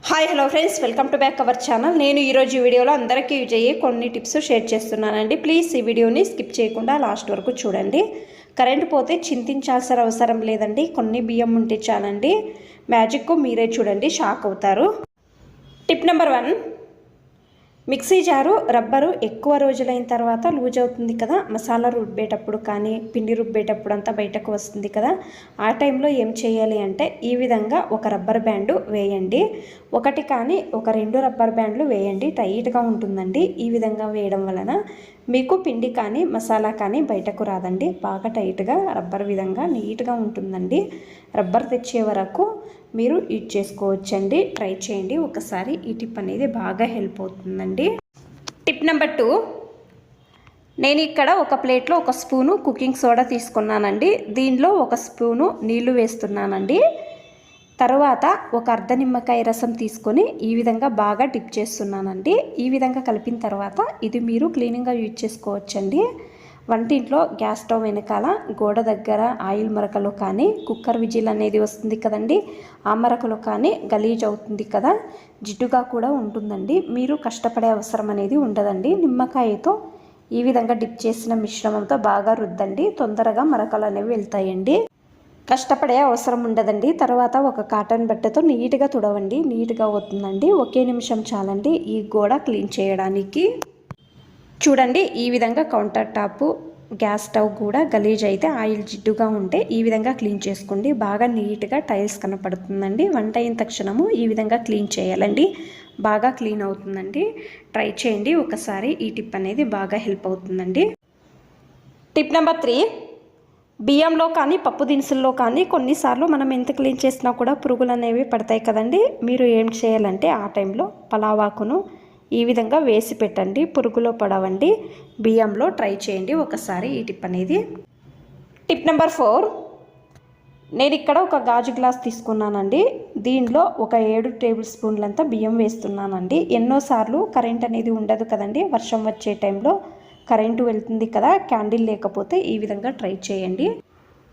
Hi hello friends, welcome to back our channel. నేను ఈరోజు వీడియోలో అందరికీ యూజ్ అయ్యే కొన్ని టిప్స్ షేర్ చేస్తున్నానండి. ప్లీజ్ ఈ వీడియోని స్కిప్ చేయకుండా లాస్ట్ వరకు చూడండి. కరెంట్ పోతే చింతించాల్సిన అవసరం లేదండి. కొన్ని బియ్యం ఉంటే చాలండి. మ్యాజిక్ మీరే చూడండి, షాక్ అవుతారు. Tip number 1, mixie jar rubber ఎక్కువ రోజులైన తర్వాత లూజ్ అవుతుంది కదా, మసాలా రుబ్బేటప్పుడు కానీ పిండి రుబ్బేటప్పుడు అంతా బయటకు వస్తుంది కదా. ఆ టైంలో ఏం చేయాలి అంటే ఈ విధంగా ఒక రబ్బర్ బ్యాండు వేయండి. ఒకటి కానీ ఒక 2 రబ్బర్ బ్యాండ్లు వేయండి, టైట్గా ఉంటుందండి. ఈ విధంగా వేయడం వలన మీకు పిండి కానీ మసాలా కానీ బయటకు రాదండి. బాగా టైట్గా రబ్బర్ విధంగా నీట్గా ఉంటుందండి. రబ్బర్ తెచ్చే వరకు మీరు యూజ్ చేసుకోవచ్చండి. ట్రై చేయండి ఒకసారి. ఈ టిప్ అనేది బాగా హెల్ప్ అవుతుందండి. టిప్ నెంబర్ 2, నేను ఇక్కడ ఒక ప్లేట్లో 1 స్పూను కుకింగ్ సోడా తీసుకున్నానండి. దీనిలో 1 స్పూను నీళ్లు వేస్తున్నానండి. తర్వాత ఒక అర్ధ నిమ్మకాయ రసం తీసుకొని ఈ విధంగా బాగా డిప్ చేస్తున్నానండి. ఈ విధంగా కలిపిన తర్వాత ఇది మీరు క్లీనింగ్గా యూజ్ చేసుకోవచ్చండి. వంటింట్లో గ్యాస్ స్టవ్ వెనకాల గోడ దగ్గర ఆయిల్ మరకలో కానీ కుక్కర్ విజిల్ అనేది వస్తుంది కదండి, ఆ మరకలో కానీ గలీజ్ అవుతుంది కదా, జిడ్డుగా కూడా ఉంటుందండి. మీరు కష్టపడే అవసరం అనేది ఉండదండి. నిమ్మకాయతో ఈ విధంగా డిప్ చేసిన మిశ్రమంతో బాగా రుద్దండి. తొందరగా మరకలు అనేవి వెళ్తాయండి. కష్టపడే అవసరం ఉండదండి. తర్వాత ఒక కాటన్ బట్టతో నీట్గా తుడవండి, నీట్గా అవుతుందండి. ఒకే నిమిషం చాలండి ఈ గోడ క్లీన్ చేయడానికి. చూడండి, ఈ విధంగా కౌంటర్ టాప్ గ్యాస్ స్టవ్ కూడా గలీజ్ అయితే ఆయిల్ జిడ్డుగా ఉంటే ఈ విధంగా క్లీన్ చేసుకోండి. బాగా నీట్గా టైల్స్ కనపడుతుందండి. వంట అయిన తక్షణము ఈ విధంగా క్లీన్ చేయాలండి. బాగా క్లీన్ అవుతుందండి. ట్రై చేయండి ఒకసారి. ఈ టిప్ అనేది బాగా హెల్ప్ అవుతుందండి. టిప్ నెంబర్ 3, బియ్యంలో కానీ పప్పు దినుసుల్లో కానీ కొన్నిసార్లు మనం ఎంత క్లీన్ చేసినా కూడా పురుగులు అనేవి పడతాయి కదండి. మీరు ఏం చేయాలంటే ఆ టైంలో పలావాకును ఈ విధంగా వేసి పెట్టండి, పురుగులో పడవండి. బియ్యంలో ట్రై చేయండి ఒకసారి ఈ టిప్ అనేది. టిప్ నెంబర్ 4, నేను ఇక్కడ ఒక గాజు గ్లాస్ తీసుకున్నానండి. దీనిలో ఒక 7 టేబుల్ స్పూన్లంతా బియ్యం వేస్తున్నానండి. ఎన్నోసార్లు కరెంట్ అనేది ఉండదు కదండి, వర్షం వచ్చే టైంలో కరెంటు వెళ్తుంది కదా, క్యాండిల్ లేకపోతే ఈ విధంగా ట్రై చేయండి.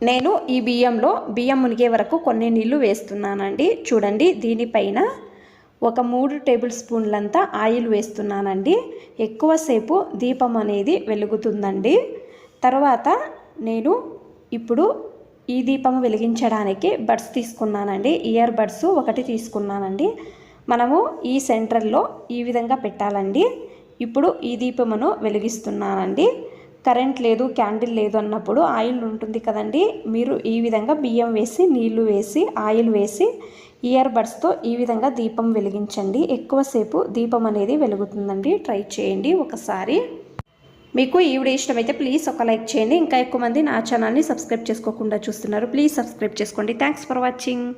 నేను ఈ బియ్యం మునిగే వరకు కొన్ని నీళ్లు వేస్తున్నానండి. చూడండి, దీనిపైన ఒక 3 టేబుల్ స్పూన్లంతా ఆయిల్ వేస్తున్నానండి. ఎక్కువసేపు దీపం అనేది వెలుగుతుందండి. తర్వాత నేను ఇప్పుడు ఈ దీపం వెలిగించడానికి బడ్స్ తీసుకున్నానండి. ఇయర్ బడ్స్ 1 తీసుకున్నానండి. మనము ఈ సెంటర్లో ఈ విధంగా పెట్టాలండి. ఇప్పుడు ఈ దీపమును వెలిగిస్తున్నానండి. కరెంట్ లేదు, క్యాండిల్ లేదు అన్నప్పుడు ఆయిల్ ఉంటుంది కదండి, మీరు ఈ విధంగా బియ్యం వేసి నీళ్లు వేసి ఆయిల్ వేసి ఇయర్ బడ్స్తో ఈ విధంగా దీపం వెలిగించండి. ఎక్కువసేపు దీపం అనేది వెలుగుతుందండి. ట్రై చేయండి ఒకసారి. మీకు ఈ వీడియో ఇష్టమైతే ప్లీజ్ ఒక లైక్ చేయండి. ఇంకా ఎక్కువ మంది నా ఛానల్ని సబ్స్క్రైబ్ చేసుకోకుండా చూస్తున్నారు, ప్లీజ్ సబ్స్క్రైబ్ చేసుకోండి. Thanks for watching.